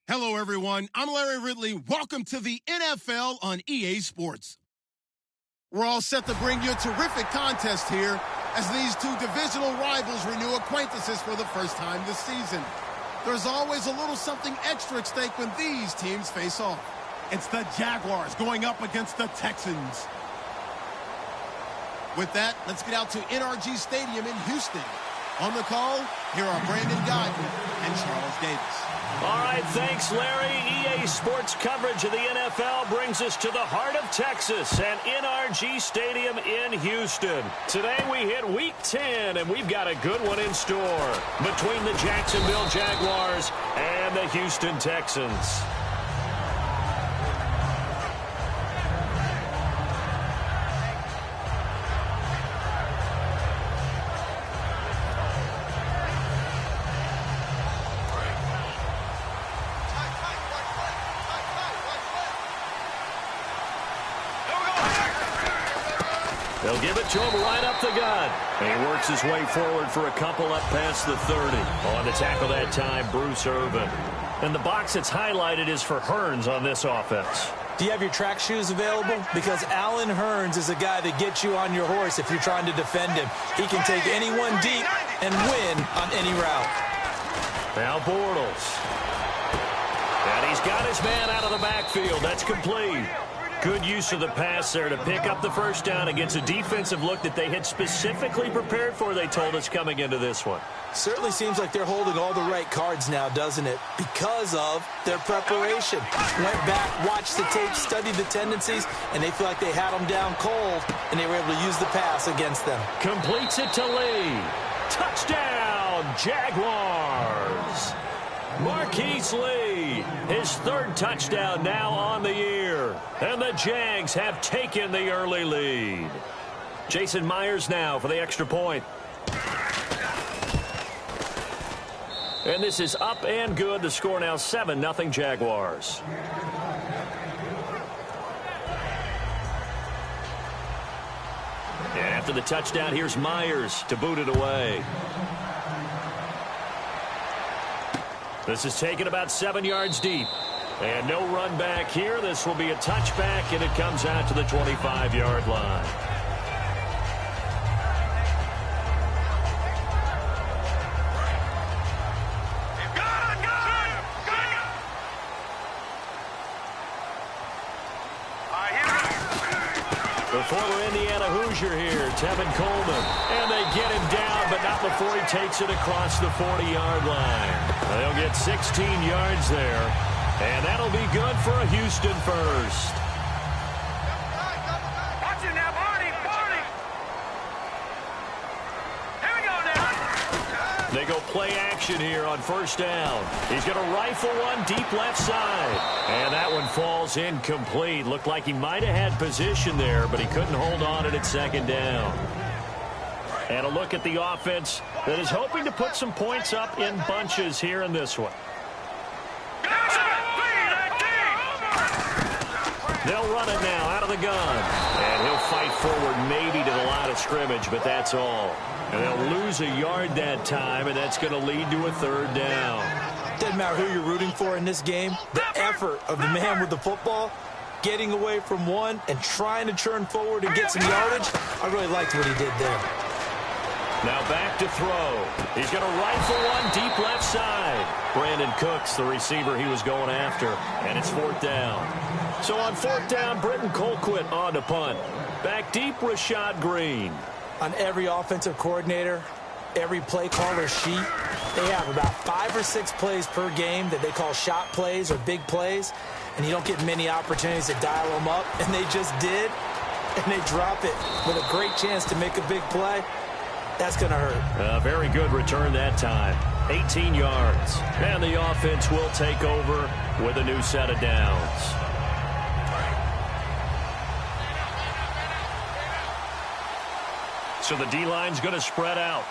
Hello, everyone. I'm Larry Ridley. Welcome to the NFL on EA Sports. We're all set to bring you a terrific contest here as these two divisional rivals renew acquaintances for the first time this season. There's always a little something extra at stake when these teams face off. It's the Jaguars going up against the Texans. With that, let's get out to NRG Stadium in Houston. On the call, here are Brandon Godden and Charles Davis. All right, thanks, Larry. EA Sports coverage of the NFL brings us to the heart of Texas and NRG Stadium in Houston. Today we hit Week 10, and we've got a good one in store between the Jacksonville Jaguars and the Houston Texans. They'll give it to him right up the gut. And he works his way forward for a couple up past the 30. On the tackle that time, Bruce Irvin. And the box that's highlighted is for Hearns on this offense. Do you have your track shoes available? Because Allen Hearns is a guy that gets you on your horse if you're trying to defend him. He can take anyone deep and win on any route. Now Bortles. And he's got his man out of the backfield. That's complete. Good use of the pass there to pick up the first down against a defensive look that they had specifically prepared for, they told us, coming into this one. Certainly seems like they're holding all the right cards now, doesn't it? Because of their preparation. Went back, watched the tape, studied the tendencies, and they feel like they had them down cold, and they were able to use the pass against them. Completes it to Lee. Touchdown, Jaguars. Marquise Lee, his third touchdown now on the year. And the Jags have taken the early lead. Jason Myers now for the extra point. And this is up and good. The score now 7-0 Jaguars. And after the touchdown, here's Myers to boot it away. This is taken about 7 yards deep. And no run back here. This will be a touchback, and it comes out to the 25-yard line. The former Indiana Hoosier here, Tevin Coleman. And they get him down, but not before he takes it across the 40-yard line. They'll get 16 yards there, and that'll be good for a Houston first. Watch it now, Barney, Barney. Here we go now. They go play action here on first down. He's going to rifle one deep left side. And that one falls incomplete. Looked like he might have had position there, but he couldn't hold on at second down. And a look at the offense that is hoping to put some points up in bunches here in this one. They'll run it now out of the gun. And he'll fight forward maybe to the line of scrimmage, but that's all. And they'll lose a yard that time, and that's going to lead to a third down. Doesn't matter who you're rooting for in this game. The effort of the man with the football, getting away from one and trying to churn forward and get some yardage, I really liked what he did there. Now back to throw. He's going to rifle one deep left side. Brandon Cooks, the receiver he was going after, and it's fourth down. So on fourth down, Britton Colquitt on to punt. Back deep, Rashad Green. On every offensive coordinator, every play caller sheet, they have about 5 or 6 plays per game that they call shot plays or big plays, and you don't get many opportunities to dial them up, and they just did, and they drop it with a great chance to make a big play. That's going to hurt. A very good return that time. 18 yards. And the offense will take over with a new set of downs. So the D-line's going to spread out.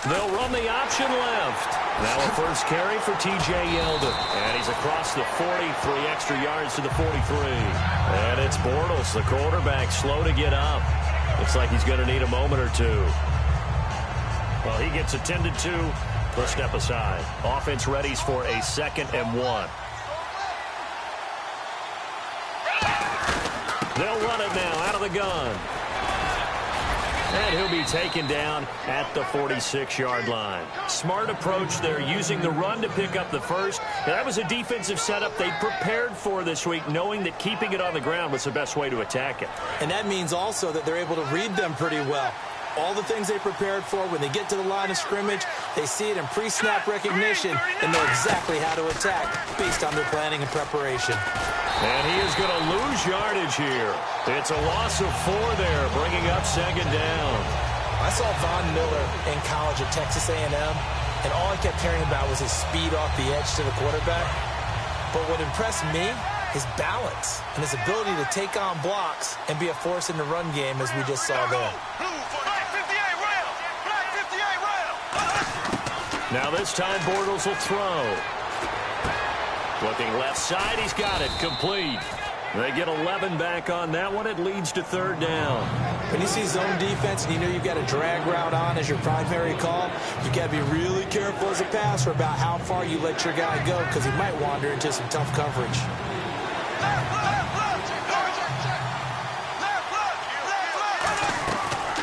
They'll run the option left. Now a first carry for T.J. Yeldon. And he's across the 40, 3 extra yards to the 43. And it's Bortles, the quarterback, slow to get up. Looks like he's going to need a moment or two. Well, he gets attended to They'll step aside. Offense readies for a 2nd and 1. They'll run it now out of the gun. And he'll be taken down at the 46-yard line. Smart approach there, using the run to pick up the first. And that was a defensive setup they prepared for this week, knowing that keeping it on the ground was the best way to attack it. And that means also that they're able to read them pretty well. All the things they prepared for, when they get to the line of scrimmage, they see it in pre-snap recognition and know exactly how to attack based on their planning and preparation. And he is going to lose yardage here. It's a loss of 4 there, bringing up 2nd down. I saw Von Miller in college at Texas A&M, and all I kept hearing about was his speed off the edge to the quarterback. But what impressed me, his balance and his ability to take on blocks and be a force in the run game, as we just saw there. Now this time Bortles will throw. Looking left side, he's got it, complete. They get 11 back on that one. It leads to 3rd down. When you see zone defense and you know you've got a drag route on as your primary call, you've got to be really careful as a passer about how far you let your guy go, because he might wander into some tough coverage.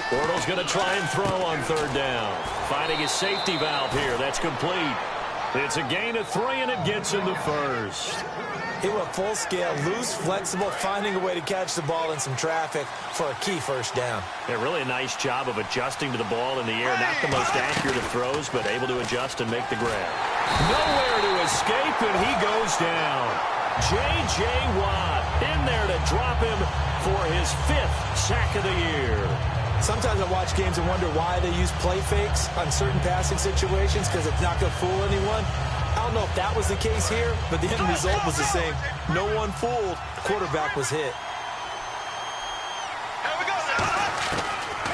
Bortles going to try and throw on 3rd down. Finding his safety valve here. That's complete. It's a gain of 3, and it gets him the first. He went full scale, loose, flexible, finding a way to catch the ball in some traffic for a key 1st down. Yeah, really a nice job of adjusting to the ball in the air. Not the most accurate of throws, but able to adjust and make the grab. Nowhere to escape, and he goes down. J.J. Watt in there to drop him for his 5th sack of the year. Sometimes I watch games and wonder why they use play fakes on certain passing situations, because it's not going to fool anyone. I don't know if that was the case here, but the end result was the same. No one fooled. The quarterback was hit.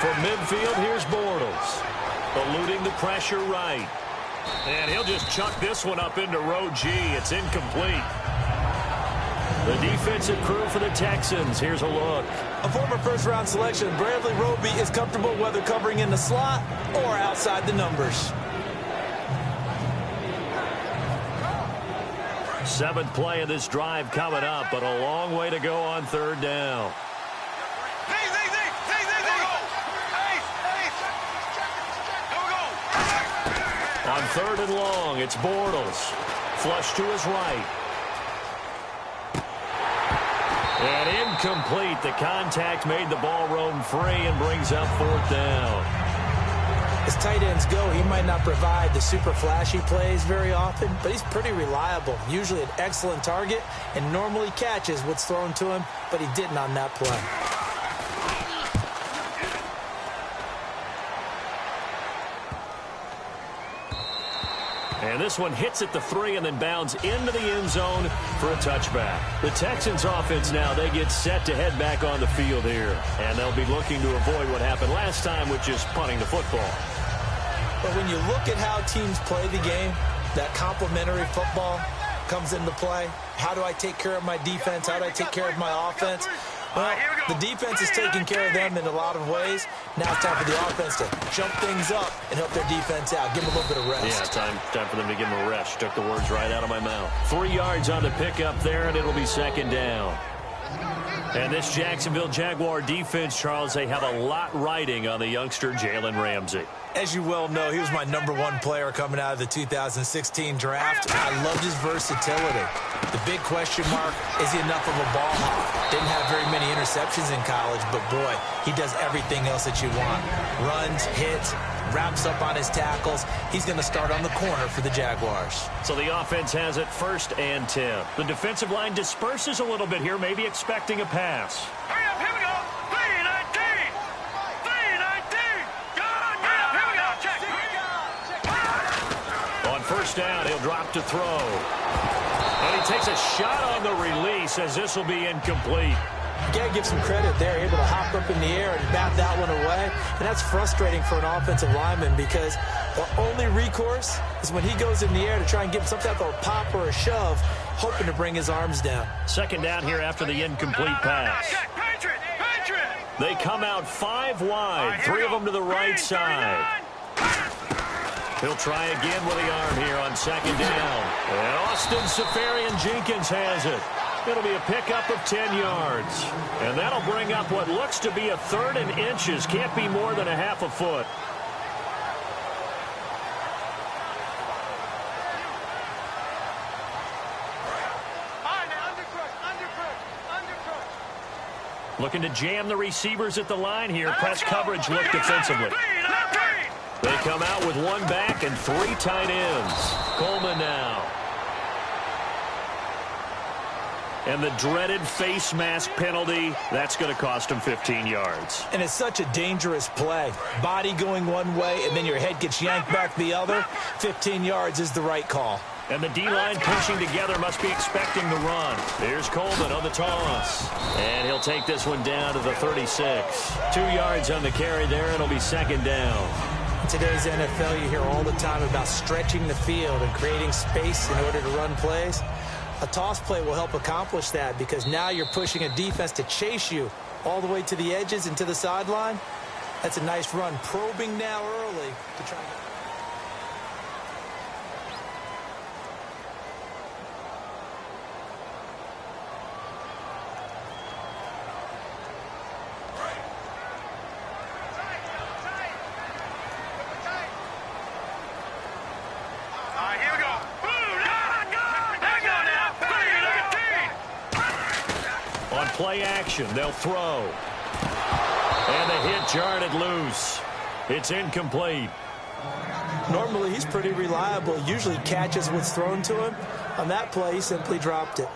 From midfield, here's Bortles. Eluding the pressure right. And he'll just chuck this one up into row G. It's incomplete. The defensive crew for the Texans. Here's a look. A former first-round selection, Bradley Roby, is comfortable whether covering in the slot or outside the numbers. 7th play of this drive coming up, but a long way to go on 3rd down. On 3rd and long, it's Bortles. Flush to his right. And incomplete. The contact made the ball roam free and brings up 4th down. As tight ends go, he might not provide the super flashy plays very often, but he's pretty reliable. Usually an excellent target and normally catches what's thrown to him, but he didn't on that play. And this one hits at the 3 and then bounds into the end zone for a touchback. The Texans offense now, they get set to head back on the field here. And they'll be looking to avoid what happened last time, which is punting the football. But when you look at how teams play the game, that complementary football comes into play. How do I take care of my defense? How do I take care of my offense? Well, the defense is taking care of them in a lot of ways. Now it's time for the offense to jump things up and help their defense out. Give them a little bit of rest. Yeah, time for them to give them a rest. Took the words right out of my mouth. 3 yards on the pickup there, and it'll be 2nd down. And this Jacksonville Jaguar defense, Charles, they have a lot riding on the youngster Jalen Ramsey. As you well know, he was my #1 player coming out of the 2016 draft. I loved his versatility. The big question mark, is he enough of a ball hawk? Didn't have very many interceptions in college, but boy, he does everything else that you want. Runs, hits, wraps up on his tackles. He's going to start on the corner for the Jaguars. So the offense has it 1st and 10. The defensive line disperses a little bit here, maybe expecting a pass. Hurry up, here we go. 3-19. 3-19. Good. Here we go. Check. On 1st down, he'll drop to throw. And he takes a shot on the release as this will be incomplete. You got to give some credit there, able to hop up in the air and bat that one away. And that's frustrating for an offensive lineman because the only recourse is when he goes in the air to try and give some type of a pop or a shove, hoping to bring his arms down. 2nd down here after the incomplete pass. They come out 5 wide, 3 of them to the right side. He'll try again with the arm here on second down. And Austin Safarian-Jenkins has it. It'll be a pickup of 10 yards. And that'll bring up what looks to be a 3rd and inches. Can't be more than a half a foot. Looking to jam the receivers at the line here. Press coverage look defensively. They come out with 1 back and 3 tight ends. Coleman now. And the dreaded face mask penalty, that's going to cost him 15 yards. And it's such a dangerous play. Body going one way, and then your head gets yanked back the other. 15 yards is the right call. And the D-line pushing together must be expecting the run. Here's Coleman on the toss. And he'll take this one down to the 36. 2 yards on the carry there, and it'll be second down. In today's NFL, you hear all the time about stretching the field and creating space in order to run plays. A toss play will help accomplish that because now you're pushing a defense to chase you all the way to the edges and to the sideline. That's a nice run. Probing now early to try to get... Play action. They'll throw. And the hit jarred it loose. It's incomplete. Normally, he's pretty reliable. Usually catches what's thrown to him. On that play, he simply dropped it.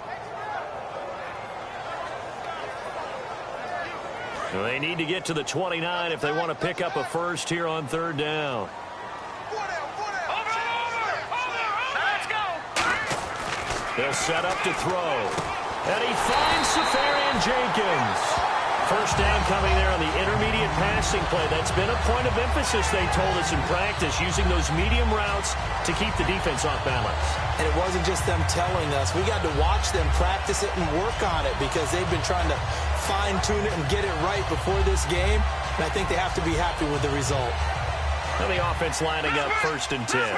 They need to get to the 29 if they want to pick up a first here on 3rd down. They'll set up to throw. And he finds Safarian-Jenkins. First down coming there on the intermediate passing play. That's been a point of emphasis, they told us in practice, using those medium routes to keep the defense off balance. And it wasn't just them telling us. We got to watch them practice it and work on it because they've been trying to fine-tune it and get it right before this game. And I think they have to be happy with the result. And the offense lining up 1st and 10.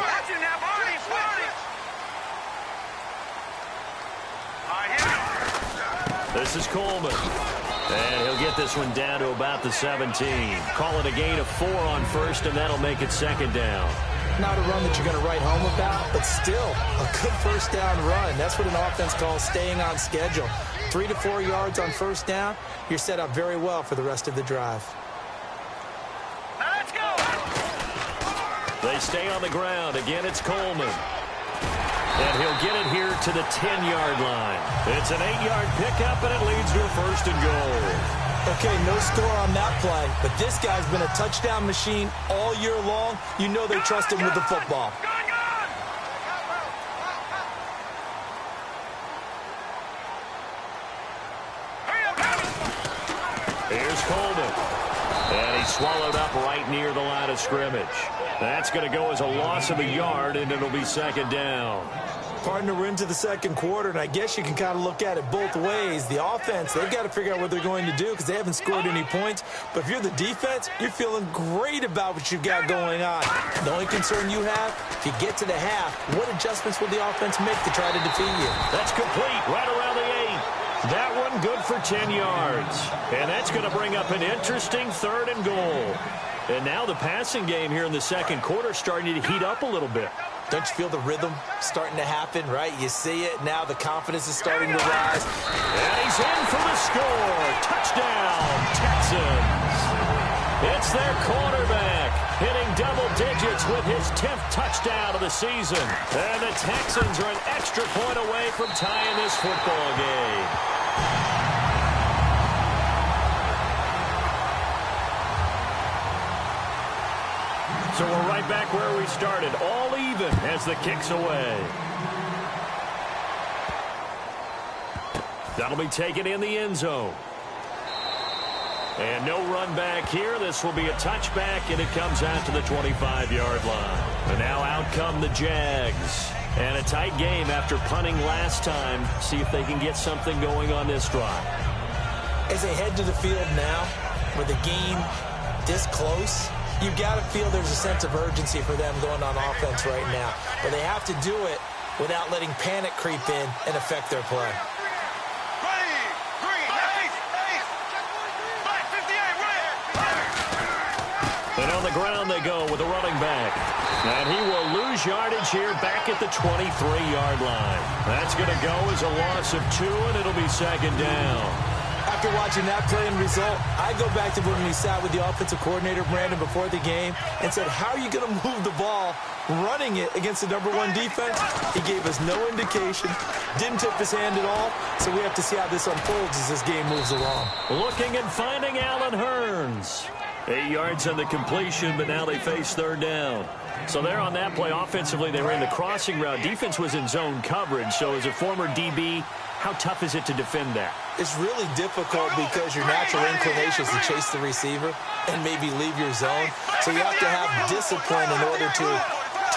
This is Coleman. And he'll get this one down to about the 17. Call it a gain of 4 on 1st, and that'll make it 2nd down. Not a run that you're going to write home about, but still a good 1st down run. That's what an offense calls staying on schedule. 3 to 4 yards on 1st down, you're set up very well for the rest of the drive. Let's go! They stay on the ground. Again, it's Coleman. And he'll get it here to the 10-yard line. It's an 8-yard pickup, and it leads to a 1st and goal. Okay, no score on that play, but this guy's been a touchdown machine all year long. You know they trust him with the football. Here's Coleman. And he's swallowed up right near the line of scrimmage. That's going to go as a loss of a yard, and it'll be 2nd down. Partner, we're into the 2nd quarter, and I guess you can kind of look at it both ways. The offense, they've got to figure out what they're going to do because they haven't scored any points. But if you're the defense, you're feeling great about what you've got going on. The only concern you have, if you get to the half, what adjustments will the offense make to try to defeat you? That's complete right around the 8. That one good for 10 yards. And that's going to bring up an interesting 3rd and goal. And now the passing game here in the 2nd quarter starting to heat up a little bit. Don't you feel the rhythm starting to happen, right? You see it. Now the confidence is starting to rise. And he's in for the score. Touchdown, Texans. It's their quarterback hitting double digits with his 10th touchdown of the season. And the Texans are an extra point away from tying this football game. So we're right back where we started, all even as the kick's away. That'll be taken in the end zone. And no run back here. This will be a touchback, and it comes out to the 25-yard line. And now out come the Jags. And a tight game after punting last time. See if they can get something going on this drive. As they head to the field now, with the game this close, You've got to feel there's a sense of urgency for them going on offense right now. But they have to do it without letting panic creep in and affect their play. And on the ground they go with a running back. And he will lose yardage here back at the 23-yard line. That's going to go as a loss of 2, and it'll be second down. After watching that play and result, I go back to when we sat with the offensive coordinator, Brandon, before the game and said, how are you going to move the ball running it against the #1 defense? He gave us no indication, didn't tip his hand at all, so we have to see how this unfolds as this game moves along. Looking and finding Allen Hurns. 8 yards on the completion, but now they face third down. So there on that play, offensively, they ran the crossing route. Defense was in zone coverage, so as a former DB, how tough is it to defend that? It's really difficult because your natural inclination is to chase the receiver and maybe leave your zone. So you have to have discipline in order to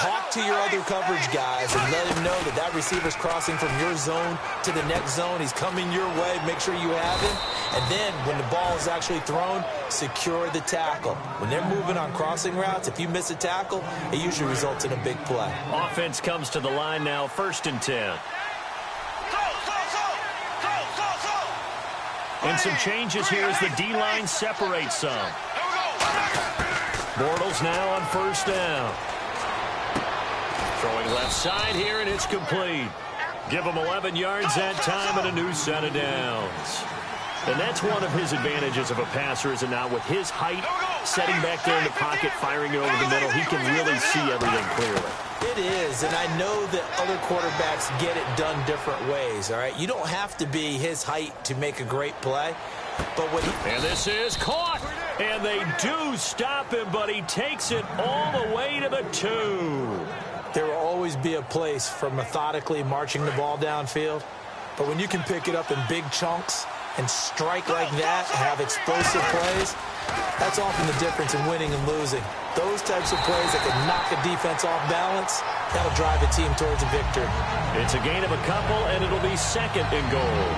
talk to your other coverage guys and let him know that that receiver's crossing from your zone to the next zone. He's coming your way. Make sure you have him. And then when the ball is actually thrown, secure the tackle. When they're moving on crossing routes, if you miss a tackle, it usually results in a big play. Offense comes to the line now, 1st and 10. And some changes here as the D-line separates some. Bortles now on 1st down. Throwing left side here, and it's complete. Give him 11 yards that time and a new set of downs. And that's one of his advantages of a passer, is it not? With his height, setting back there in the pocket, firing it over the middle, he can really see everything clearly. It is, and I know that other quarterbacks get it done different ways, all right? You don't have to be his height to make a great play, but what he... And this is caught, and they do stop him, but he takes it all the way to the 2. There will always be a place for methodically marching the ball downfield, but when you can pick it up in big chunks and strike like that, have explosive plays, that's often the difference in winning and losing. Those types of plays that can knock a defense off balance, that'll drive a team towards a victory. It's a gain of a couple, and it'll be 2nd and goal.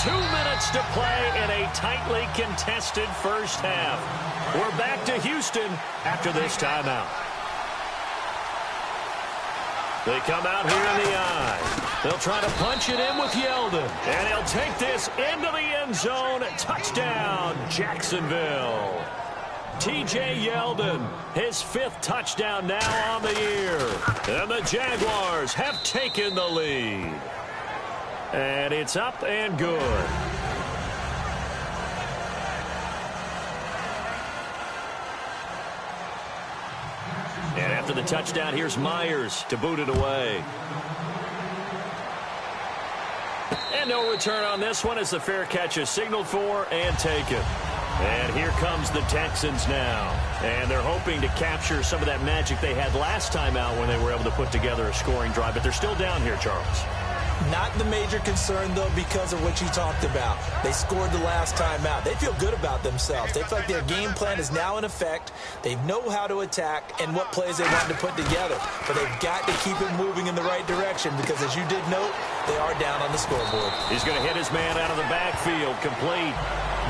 2 minutes to play in a tightly contested first half. We're back to Houston after this timeout. They come out here in the eye. They'll try to punch it in with Yeldon. And he'll take this into the end zone. Touchdown, Jacksonville. T.J. Yeldon, his 5th touchdown now on the year. And the Jaguars have taken the lead. And it's up and good. And after the touchdown, here's Myers to boot it away. And no return on this one as the fair catch is signaled for and taken. And here comes the Texans now. And they're hoping to capture some of that magic they had last time out when they were able to put together a scoring drive. But they're still down here, Charles. Not the major concern, though, because of what you talked about. They scored the last time out. They feel good about themselves. They feel like their game plan is now in effect. They know how to attack and what plays they want to put together. But they've got to keep it moving in the right direction because, as you did note, they are down on the scoreboard. He's going to hit his man out of the backfield. Complete.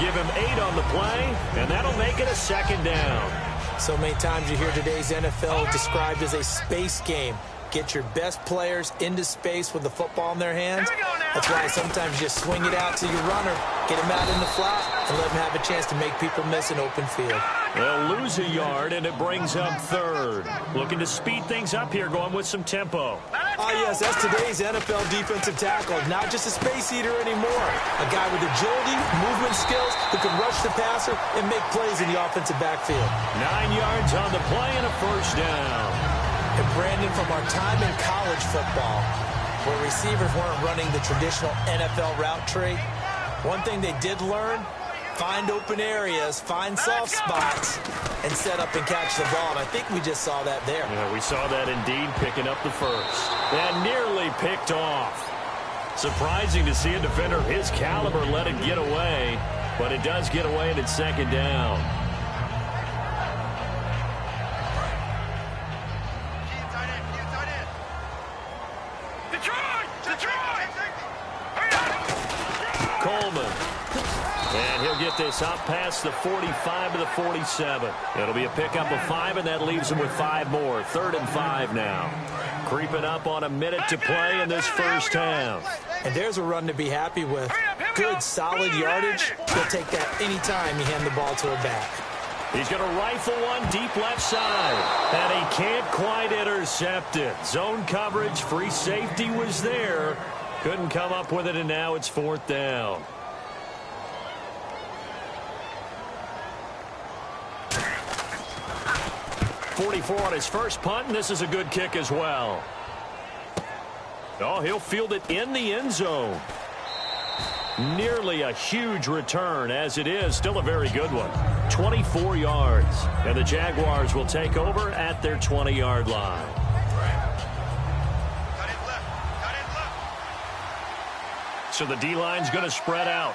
Give him 8 on the play, and that'll make it a 2nd down. So many times you hear today's NFL described as a space game. Get your best players into space with the football in their hands. That's why sometimes you just swing it out to your runner, get him out in the flat, and let him have a chance to make people miss an open field. They'll lose a yard, and it brings up 3rd. Looking to speed things up here, going with some tempo. Yes, that's today's NFL defensive tackle. Not just a space eater anymore. A guy with agility, movement skills, who can rush the passer and make plays in the offensive backfield. 9 yards on the play and a 1st down. And Brandon, from our time in college football, where receivers weren't running the traditional NFL route tree, one thing they did learn, find open areas, find soft spots, and set up and catch the ball. And I think we just saw that there. Yeah, we saw that indeed, picking up the 1st. And nearly picked off. Surprising to see a defender of his caliber let it get away, but it does get away and it's 2nd down. Coleman And he'll get this up past the 45 to the 47. It'll be a pickup of 5, and that leaves him with 5 more. 3rd and 5 now. Creeping up on a minute to play in this first half. And there's a run to be happy with. Good, solid yardage. He'll take that anytime you hand the ball to a back. He's going to rifle one deep left side. And he can't quite intercept it. Zone coverage, free safety was there. Couldn't come up with it, and now it's 4th down. .44 on his first punt, and this is a good kick as well. Oh, he'll field it in the end zone. Nearly a huge return, as it is. Still a very good one. 24 yards. And the Jaguars will take over at their 20-yard line. So the D-line's going to spread out.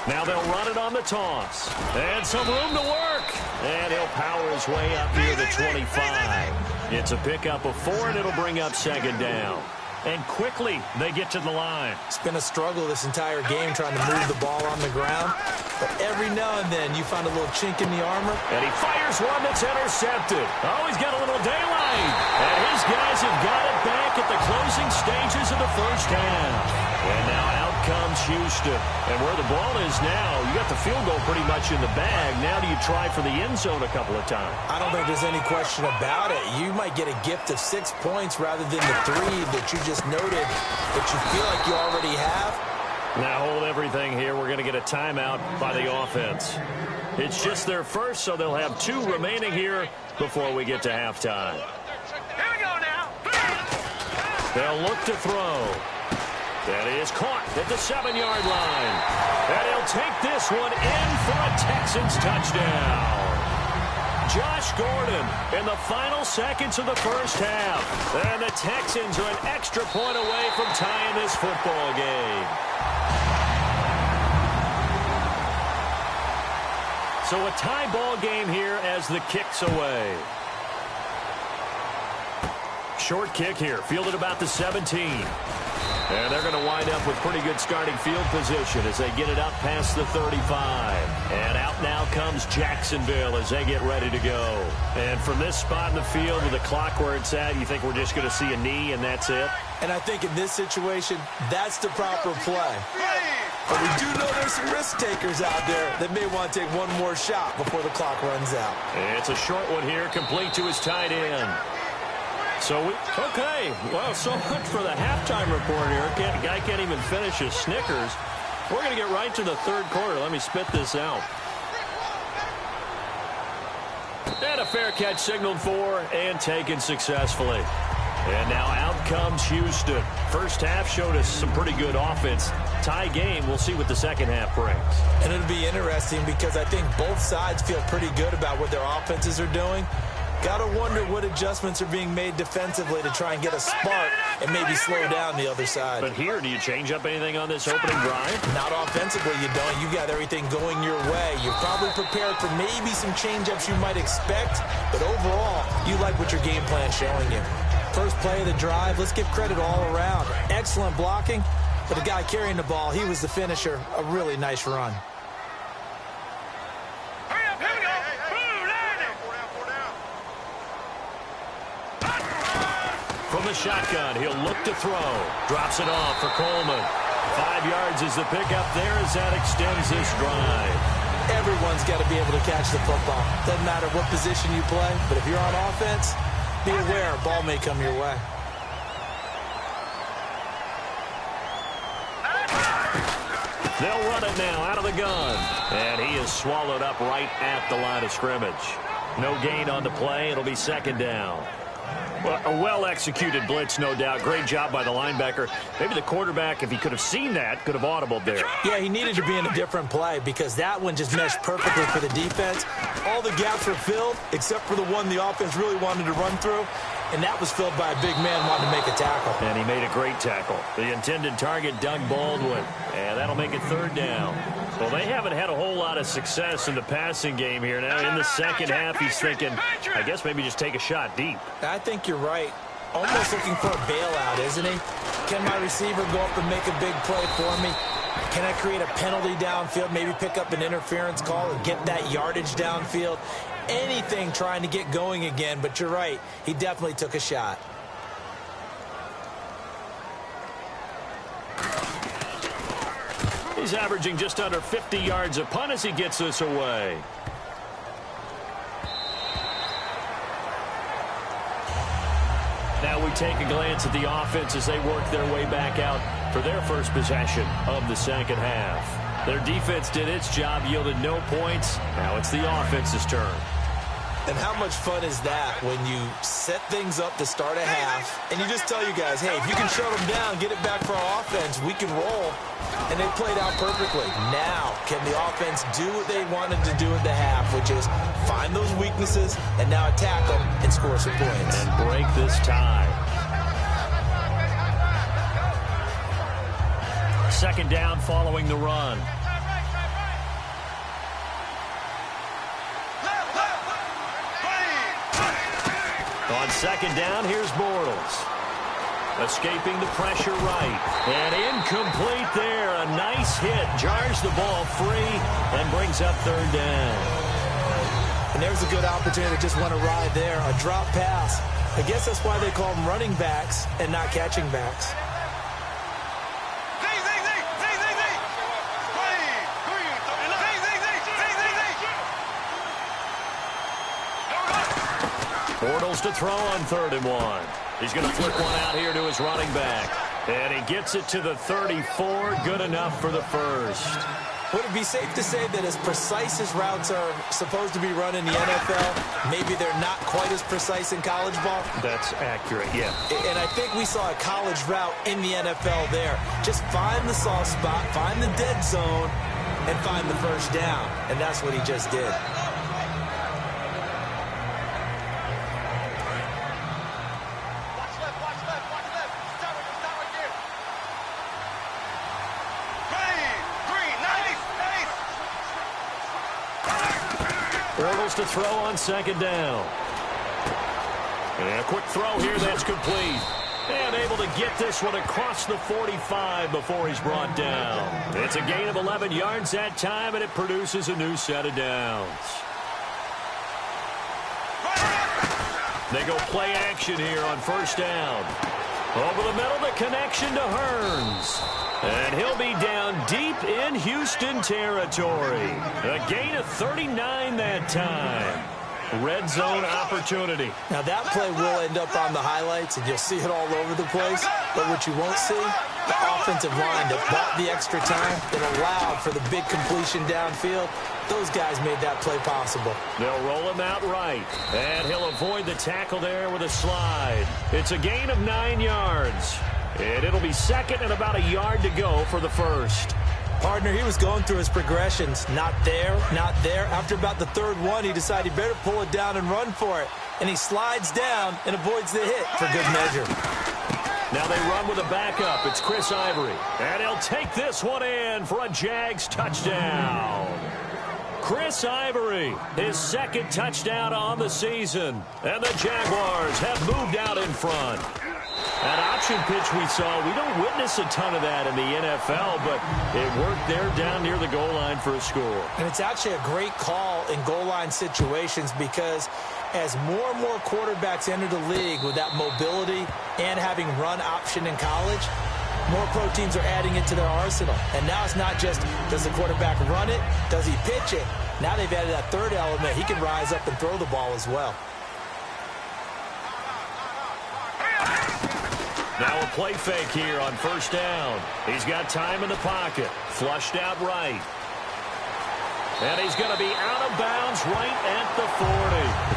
Now they'll run it on the toss. And some room to work. And he'll power his way up near the 25. It's a pickup of 4, and it'll bring up 2nd down. And quickly, they get to the line. It's been a struggle this entire game trying to move the ball on the ground. But every now and then, you find a little chink in the armor. And he fires one that's intercepted. Oh, he's got a little daylight. And his guys have got it back at the closing stages of the first half. And now out comes Houston. And where the ball is now, you got the field goal pretty much in the bag. Now do you try for the end zone a couple of times? I don't think there's any question about it. You might get a gift of 6 points rather than the 3 that you just noted that you feel like you already have. Now hold everything here. We're going to get a timeout by the offense. It's just their first, so they'll have 2 remaining here before we get to halftime. Here we go now. They'll look to throw. That is caught at the 7-yard line. And he'll take this one in for a Texans touchdown. Josh Gordon in the final seconds of the first half. And the Texans are an extra point away from tying this football game. So a tie ball game here as the kick's away. Short kick here, fielded about the 17. And they're going to wind up with pretty good starting field position as they get it up past the 35. And out now comes Jacksonville as they get ready to go. And from this spot in the field with the clock where it's at, you think we're just going to see a knee and that's it? And I think in this situation, that's the proper play. But we do know there's some risk takers out there that may want to take one more shot before the clock runs out. It's a short one here, complete to his tight end. Okay, well, so much for the halftime report here. Guy can't even finish his Snickers. We're going to get right to the third quarter. Let me spit this out. And a fair catch signaled for and taken successfully. And now out comes Houston. First half showed us some pretty good offense. Tie game, we'll see what the second half brings. And it'll be interesting because I think both sides feel pretty good about what their offenses are doing. Got to wonder what adjustments are being made defensively to try and get a spark and maybe slow down the other side. But here, do you change up anything on this opening drive? Not offensively, you don't. You got everything going your way. You're probably prepared for maybe some change-ups you might expect, but overall, you like what your game plan's showing you. First play of the drive, let's give credit all around. Excellent blocking, but the guy carrying the ball, he was the finisher. A really nice run. From the shotgun, he'll look to throw. Drops it off for Coleman. 5 yards is the pickup there as that extends this drive. Everyone's got to be able to catch the football. Doesn't matter what position you play, but if you're on offense, be aware a ball may come your way. They'll run it now out of the gun. And he is swallowed up right at the line of scrimmage. No gain on the play. It'll be second down. Well, a well-executed blitz, no doubt. Great job by the linebacker. Maybe the quarterback, if he could have seen that, could have audibled there. Yeah, he needed to be in a different play because that one just meshed perfectly for the defense. All the gaps were filled except for the one the offense really wanted to run through, and that was filled by a big man wanting to make a tackle. And he made a great tackle. The intended target, Doug Baldwin. And that'll make it third down. Well, they haven't had a whole lot of success in the passing game here. Now, in the second half, he's thinking, I guess maybe just take a shot deep. I think you're right. Almost looking for a bailout, isn't he? can my receiver go up and make a big play for me? Can I create a penalty downfield, maybe pick up an interference call and get that yardage downfield? Anything trying to get going again, but you're right. He definitely took a shot. He's averaging just under 50 yards a punt as he gets this away. Now we take a glance at the offense as they work their way back out for their first possession of the second half. Their defense did its job, yielded no points. Now it's the offense's turn. And how much fun is that when you set things up to start a half and you just tell you guys, hey, if you can shut them down, get it back for our offense, we can roll. And they played out perfectly. Now, can the offense do what they wanted to do at the half, which is find those weaknesses and now attack them and score some points. And break this tie. Second down following the run. On second down, here's Bortles. Escaping the pressure right. And incomplete there. A nice hit. Jars the ball free and brings up third down. And there's a good opportunity to just want to ride there. A drop pass. I guess that's why they call them running backs and not catching backs. Bortles to throw on 3rd and 1. He's going to flip one out here to his running back. And he gets it to the 34. Good enough for the first. Would it be safe to say that as precise as routes are supposed to be run in the NFL, maybe they're not quite as precise in college ball? That's accurate, yeah. And I think we saw a college route in the NFL there. Just find the soft spot, find the dead zone, and find the first down. And that's what he just did. Bortles to throw on second down. And a quick throw here that's complete. And able to get this one across the 45 before he's brought down. It's a gain of 11 yards that time, and it produces a new set of downs. They go play action here on first down. Over the middle, the connection to Hearns. And he'll be down deep in Houston territory. A gain of 39 that time. Red zone opportunity. Now that play will end up on the highlights, and you'll see it all over the place. But what you won't see, the offensive line that bought the extra time, that allowed for the big completion downfield. Those guys made that play possible. They'll roll him out right. And he'll avoid the tackle there with a slide. It's a gain of 9 yards. And it'll be second and about a yard to go for the first. Partner, he was going through his progressions. Not there, not there. After about the third one, he decided he better pull it down and run for it. And he slides down and avoids the hit for good measure. Now they run with a backup. It's Chris Ivory. And he'll take this one in for a Jags touchdown. Chris Ivory, his second touchdown on the season. And the Jaguars have moved out in front. That option pitch we saw, we don't witness a ton of that in the NFL, but it worked there down near the goal line for a score. And it's actually a great call in goal line situations because as more and more quarterbacks enter the league with that mobility and having run option in college, more pro teams are adding it to their arsenal. And now it's not just, does the quarterback run it? Does he pitch it? Now they've added that third element. He can rise up and throw the ball as well. Now a play fake here on first down. He's got time in the pocket. Flushed out right. And he's going to be out of bounds right at the 40.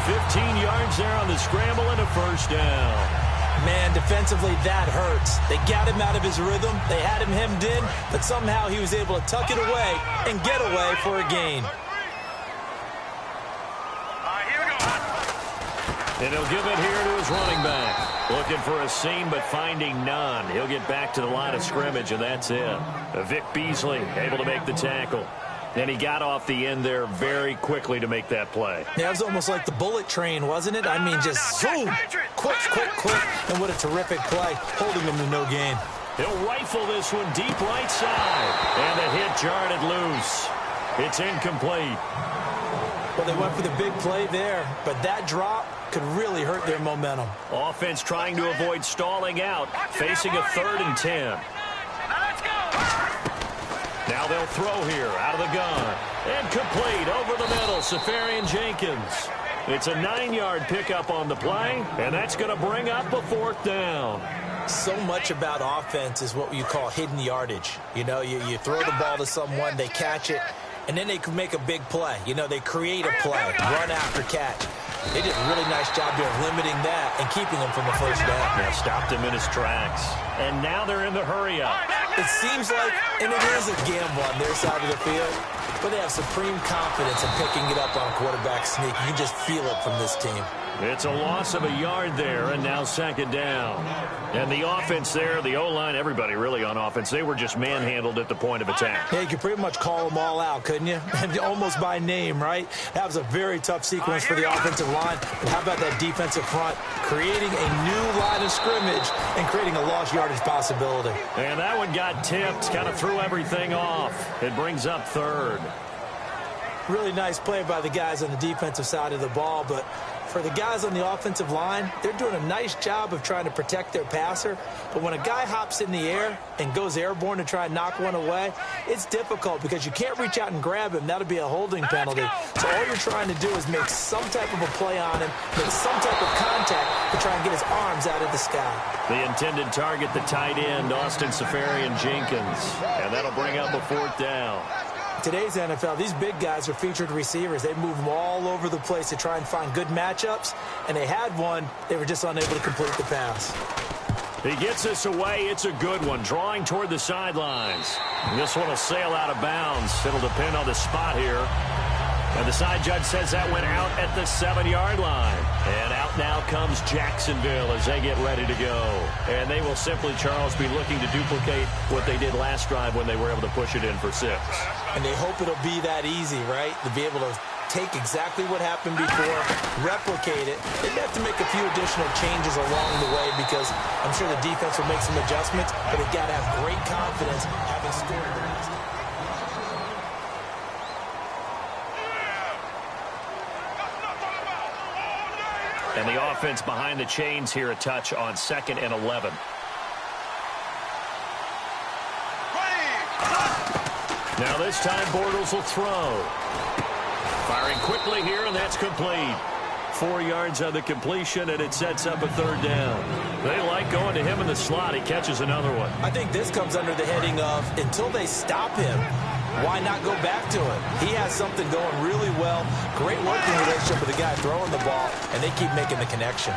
15 yards there on the scramble and a first down. Man, defensively, that hurts. They got him out of his rhythm. They had him hemmed in, but somehow he was able to tuck it away and get away for a gain. And he'll give it here to his running back. Looking for a seam, but finding none. He'll get back to the line of scrimmage, and that's it. Vic Beasley able to make the tackle. And he got off the end there very quickly to make that play. Yeah, it was almost like the bullet train, wasn't it? I mean, just zoom, quick, quick, quick. And what a terrific play, holding him to no gain. He'll rifle this one deep right side. And the hit jarred it loose. It's incomplete. Well, they went for the big play there, but that drop could really hurt their momentum. Offense trying to avoid stalling out, facing a 3rd and 10. Now they'll throw here out of the gun. And complete over the middle, Safarian Jenkins. It's a 9-yard pickup on the play, and that's going to bring up a 4th down. So much about offense is what you call hidden yardage. You know, you throw the ball to someone, they catch it, and then they can make a big play. You know, they create a play, run after catch. They did a really nice job here of limiting that and keeping him from the first down. Yeah, stopped him in his tracks. And now they're in the hurry-up. It seems like, and it is a gamble on their side of the field, but they have supreme confidence in picking it up on quarterback sneak. You can just feel it from this team. It's a loss of a yard there, and now 2nd down. And the offense there, the O-line, everybody really on offense, they were just manhandled at the point of attack. Yeah, you could pretty much call them all out, couldn't you? And almost by name, right? That was a very tough sequence for the offensive line. But how about that defensive front creating a new line of scrimmage and creating a lost yardage possibility? And that one got tipped, kind of threw everything off. It brings up 3rd. Really nice play by the guys on the defensive side of the ball, but for the guys on the offensive line, they're doing a nice job of trying to protect their passer. But when a guy hops in the air and goes airborne to try and knock one away, it's difficult because you can't reach out and grab him. That'll be a holding penalty. So all you're trying to do is make some type of a play on him, make some type of contact to try and get his arms out of the sky. The intended target, the tight end, Austin Safarian Jenkins. And that'll bring up a 4th down. Today's NFL, these big guys are featured receivers. They move them all over the place to try and find good matchups, and they had one. They were just unable to complete the pass. He gets this away. It's a good one, drawing toward the sidelines. And this one will sail out of bounds. It'll depend on the spot here. And the side judge says that went out at the 7-yard line. And out now comes Jacksonville as they get ready to go. And they will simply, Charles, be looking to duplicate what they did last drive when they were able to push it in for 6. And they hope it'll be that easy, right? To be able to take exactly what happened before, replicate it. They have to make a few additional changes along the way because I'm sure the defense will make some adjustments, but they've got to have great confidence having scored the last time. And the offense behind the chains here, a touch on 2nd and 11. Now this time Bortles will throw. Firing quickly here, and that's complete. 4 yards on the completion, and it sets up a 3rd down. They like going to him in the slot. He catches another one. I think this comes under the heading of until they stop him, why not go back to it? He has something going really well. Great working relationship with the guy throwing the ball, and they keep making the connection.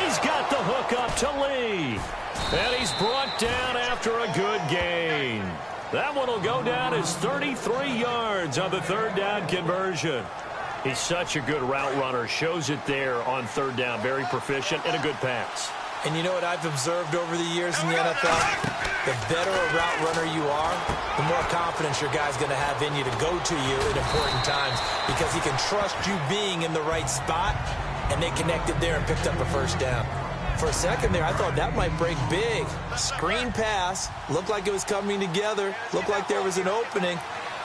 He's got the hook up to Lee. And he's brought down after a good gain. That one will go down as 33 yards on the 3rd down conversion. He's such a good route runner. Shows it there on 3rd down. Very proficient and a good pass. And you know what I've observed over the years in the NFL? The better a route runner you are, the more confidence your guy's going to have in you to go to you at important times because he can trust you being in the right spot, and they connected there and picked up a 1st down. For a second there, I thought that might break big. Screen pass, looked like it was coming together, looked like there was an opening.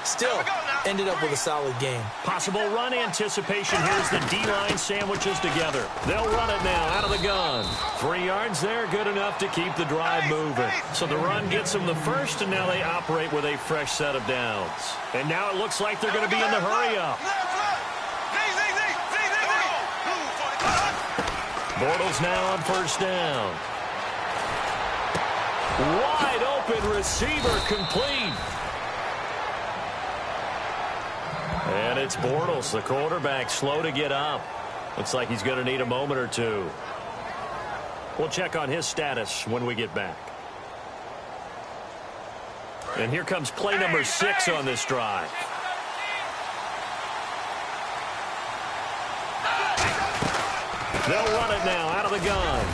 Still, ended up with a solid game. Possible run anticipation. Here's the D-line sandwiches together. They'll run it now out of the gun. 3 yards there, good enough to keep the drive moving. So the run gets them the 1st, and now they operate with a fresh set of downs. And now it looks like they're going to be in the hurry-up. Bortles now on 1st down. Wide open receiver complete. And it's Bortles, the quarterback, slow to get up. Looks like he's going to need a moment or two. We'll check on his status when we get back. And here comes play number 6 on this drive. They'll run it now out of the gun.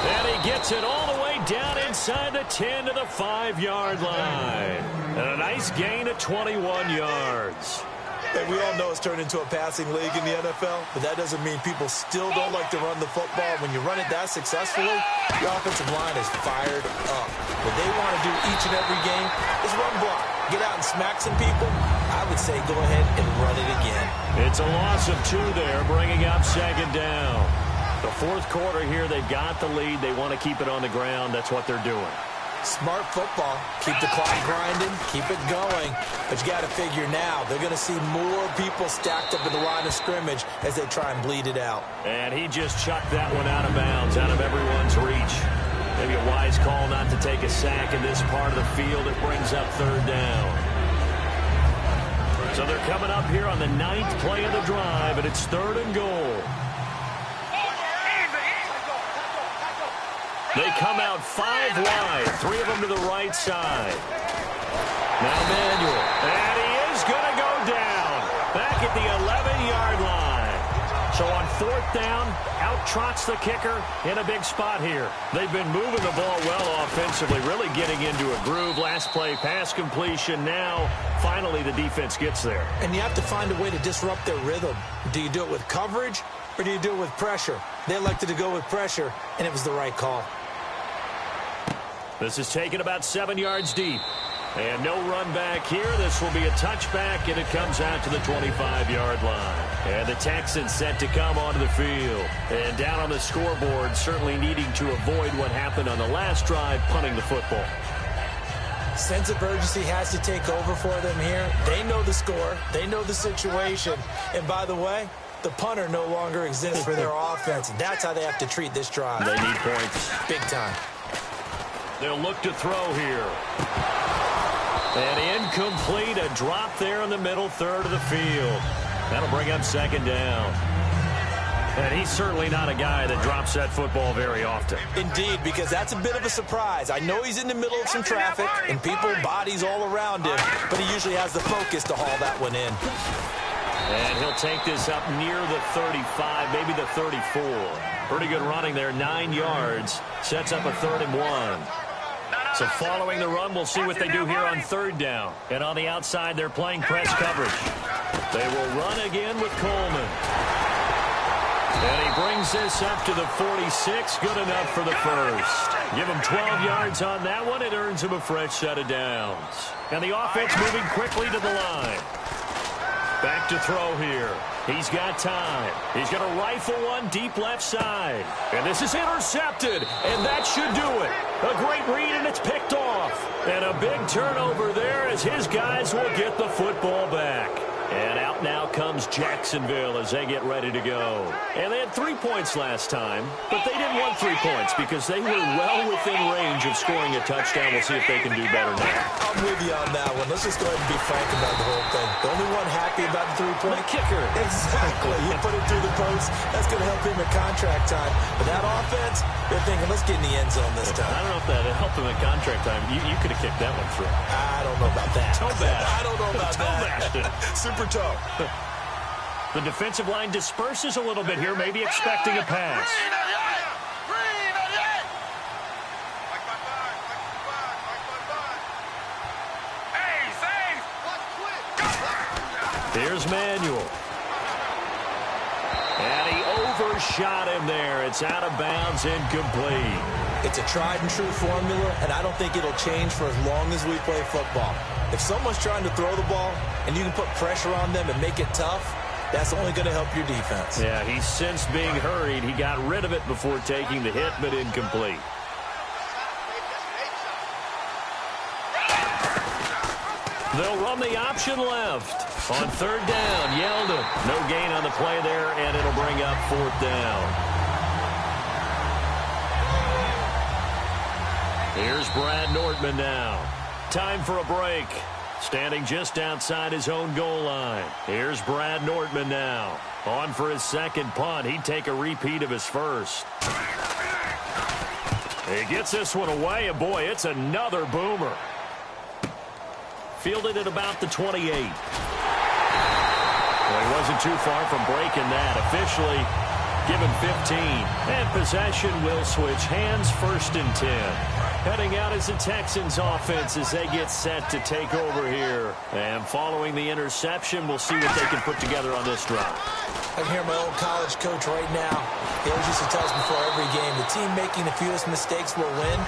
And he gets it all the way down inside the 10 to the 5-yard line. And a nice gain of 21 yards. And we all know it's turned into a passing league in the NFL, but that doesn't mean people still don't like to run the football. When you run it that successfully, your offensive line is fired up. What they want to do each and every game is run block. Get out and smack some people. I would say go ahead and run it again. It's a loss of 2 there, bringing up second down. The fourth quarter here, they've got the lead. They want to keep it on the ground. That's what they're doing. Smart football. Keep the clock grinding. Keep it going. But you got to figure now, they're going to see more people stacked up in the line of scrimmage as they try and bleed it out. And he just chucked that one out of bounds, out of everyone's reach. Maybe a wise call not to take a sack in this part of the field. It brings up third down. So they're coming up here on the 9th play of the drive, and it's 3rd and goal. They come out 5 wide, 3 of them to the right side. Now Manuel, and he is going to go down back at the 11-yard line. So on 4th down, out trots the kicker in a big spot here. They've been moving the ball well offensively, really getting into a groove. Last play, pass completion. Now, finally, the defense gets there. And you have to find a way to disrupt their rhythm. Do you do it with coverage, or do you do it with pressure? They elected to go with pressure, and it was the right call. This is taken about 7 yards deep. And no run back here. This will be a touchback, and it comes out to the 25-yard line. And the Texans set to come onto the field. And down on the scoreboard, certainly needing to avoid what happened on the last drive, punting the football. Sense of urgency has to take over for them here. They know the score. They know the situation. And by the way, the punter no longer exists for their offense. That's how they have to treat this drive. They need points. Big time. They'll look to throw here. And incomplete, a drop there in the middle third of the field. That'll bring up second down. And he's certainly not a guy that drops that football very often. Indeed, because that's a bit of a surprise. I know he's in the middle of some traffic and people, bodies all around him, but he usually has the focus to haul that one in. And he'll take this up near the 35, maybe the 34. Pretty good running there, 9 yards. Sets up a 3rd and 1. So following the run, we'll see what they do here on 3rd down. And on the outside, they're playing press coverage. They will run again with Coleman. And he brings this up to the 46. Good enough for the first. Give him 12 yards on that one. It earns him a fresh set of downs. And the offense moving quickly to the line. Back to throw here. He's got time. He's going to rifle one deep left side. And this is intercepted. And that should do it. A great read, and it's picked off. And a big turnover there as his guys will get the football back. And out now comes Jacksonville as they get ready to go. And they had 3 points last time, but they didn't want 3 points because they were well within range of scoring a touchdown. We'll see if they can do better now. I'm with you on that one. Let's just go ahead and be frank about the whole thing. The only one happy about the 3-point kicker. Exactly. You put it through the post. That's going to help him at contract time. But that offense, they're thinking, let's get in the end zone this time. I don't know if that helped him at contract time. You could have kicked that one through. I don't know about that. Toe bash. I don't know about that. Super toe. The defensive line disperses a little bit here, maybe expecting a pass. Here's Manuel. And he overshot him there. It's out of bounds, incomplete. It's a tried and true formula, and I don't think it'll change for as long as we play football. If someone's trying to throw the ball and you can put pressure on them and make it tough, that's only going to help your defense. Yeah, he's since being hurried. He got rid of it before taking the hit, but incomplete. They'll run the option left. On 3rd down, Yeldon. No gain on the play there, and it'll bring up 4th down. Here's Brad Nordman now. Time for a break. Standing just outside his own goal line. Here's Brad Nordman now. On for his second punt. He'd take a repeat of his first. He gets this one away, and boy, it's another boomer. Fielded at about the 28. Well, he wasn't too far from breaking that. Officially Give him 15. And possession will switch hands, 1st and 10. Heading out is the Texans offense as they get set to take over here. And following the interception, we'll see what they can put together on this drive. I can hear my old college coach right now. He always used to tell us before every game, the team making the fewest mistakes will win.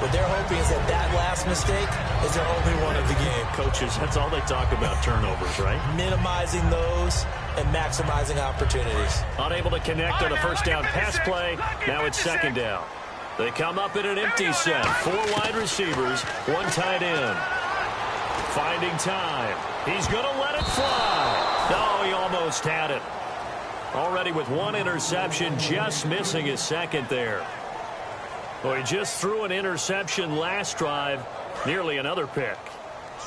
What they're hoping is that last mistake is their only one of the game. Coaches, that's all they talk about, turnovers, right? Minimizing those and maximizing opportunities. Unable to connect on a first down pass play. Now it's 2nd down. They come up in an empty set. 4 wide receivers, 1 tight end. Finding time. He's going to let it fly. No, he almost had it. Already with 1 interception, just missing his 2nd there. Well, he just threw an interception last drive, nearly another pick.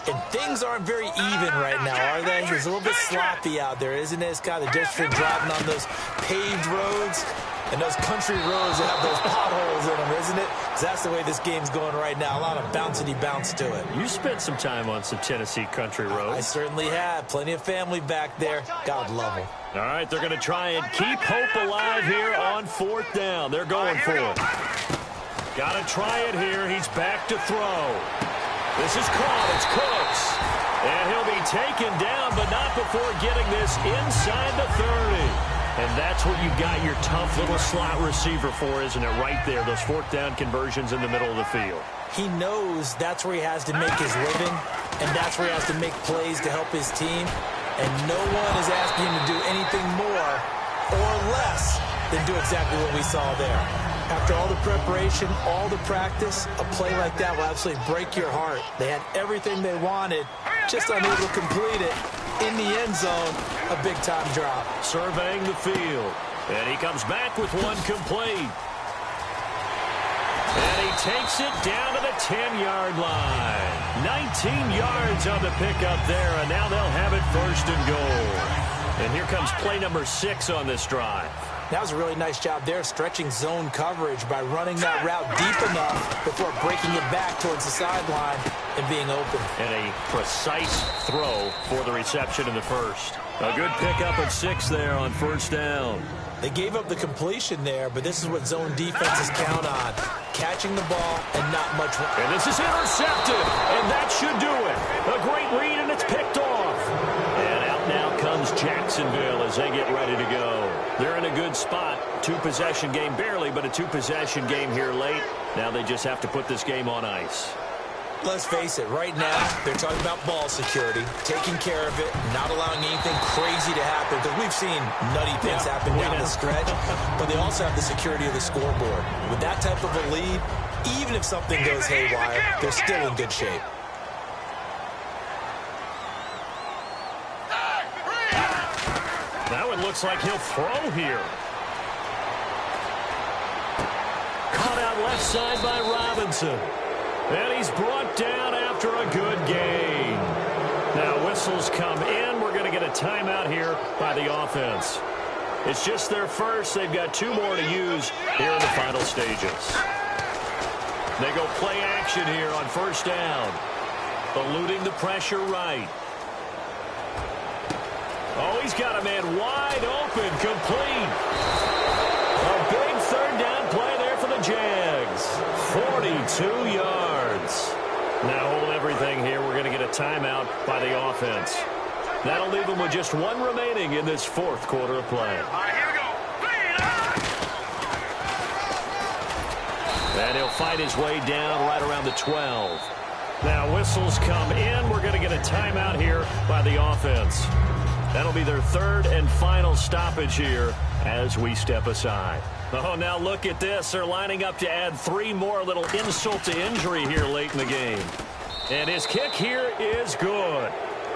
And things aren't very even right now, are they? It's a little bit sloppy out there, isn't it? It's kind of just for driving on those paved roads and those country roads that have those potholes in them, isn't it? Because that's the way this game's going right now. A lot of bouncy bounce to it. You spent some time on some Tennessee country roads. I certainly have. Plenty of family back there. God love them. All right, they're going to try and keep hope alive here on 4th down. They're going for it. Got to try it here. He's back to throw. This is caught. It's Cooks. And he'll be taken down, but not before getting this inside the 30. And that's what you got your tough little slot receiver for, isn't it? Right there, those 4th down conversions in the middle of the field. He knows that's where he has to make his living, and that's where he has to make plays to help his team. And no one is asking him to do anything more or less than do exactly what we saw there. After all the preparation, all the practice, a play like that will absolutely break your heart. They had everything they wanted, just unable to complete it. In the end zone, a big-time drop. Surveying the field, and he comes back with 1 complete. And he takes it down to the 10-yard line. 19 yards on the pickup there, and now they'll have it 1st and goal. And here comes play number 6 on this drive. That was a really nice job there, stretching zone coverage by running that route deep enough before breaking it back towards the sideline and being open. And a precise throw for the reception in the 1st. A good pickup of 6 there on 1st down. They gave up the completion there, but this is what zone defenses count on. Catching the ball and not much. And this is intercepted, and that should do it. A great read, and it's picked off. And out now comes Jacksonville as they get ready to go. They're in a good spot. 2-possession game, barely, but a 2-possession game here late. Now they just have to put this game on ice. Let's face it, right now, they're talking about ball security, taking care of it, not allowing anything crazy to happen, because we've seen nutty things happen down the stretch, but they also have the security of the scoreboard. With that type of a lead, even if something goes haywire, they're still in good shape. Now it looks like he'll throw here. Caught out left side by Robinson. And he's brought down after a good gain. Now whistles come in. We're going to get a timeout here by the offense. It's just their first. They've got 2 more to use here in the final stages. They go play action here on 1st down. Eluding the pressure right. Oh, he's got a man wide open, complete. A big 3rd down play there for the Jags. 42 yards. Now hold everything here. We're going to get a timeout by the offense. That'll leave them with just 1 remaining in this 4th quarter of play. All right, here we go. And he'll fight his way down right around the 12. Now whistles come in. We're going to get a timeout here by the offense. That'll be their 3rd and final stoppage here as we step aside. Oh, now look at this. They're lining up to add 3 more, little insult to injury here late in the game. And his kick here is good.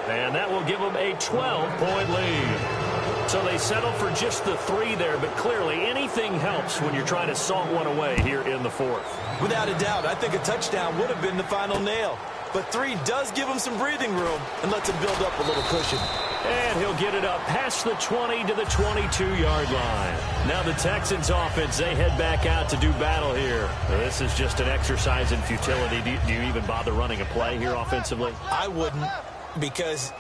And that will give them a 12-point lead. So they settle for just the 3 there, but clearly anything helps when you're trying to salt one away here in the 4th. Without a doubt, I think a touchdown would have been the final nail. But 3 does give him some breathing room and lets him build up a little cushion. And he'll get it up past the 20 to the 22-yard line. Now the Texans offense, they head back out to do battle here. This is just an exercise in futility. Do you even bother running a play here offensively? I wouldn't, because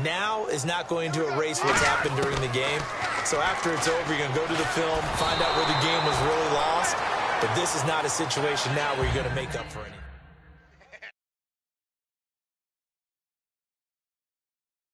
now is not going to erase what's happened during the game. So after it's over, you're going to go to the film, find out where the game was really lost. But this is not a situation now where you're going to make up for anything.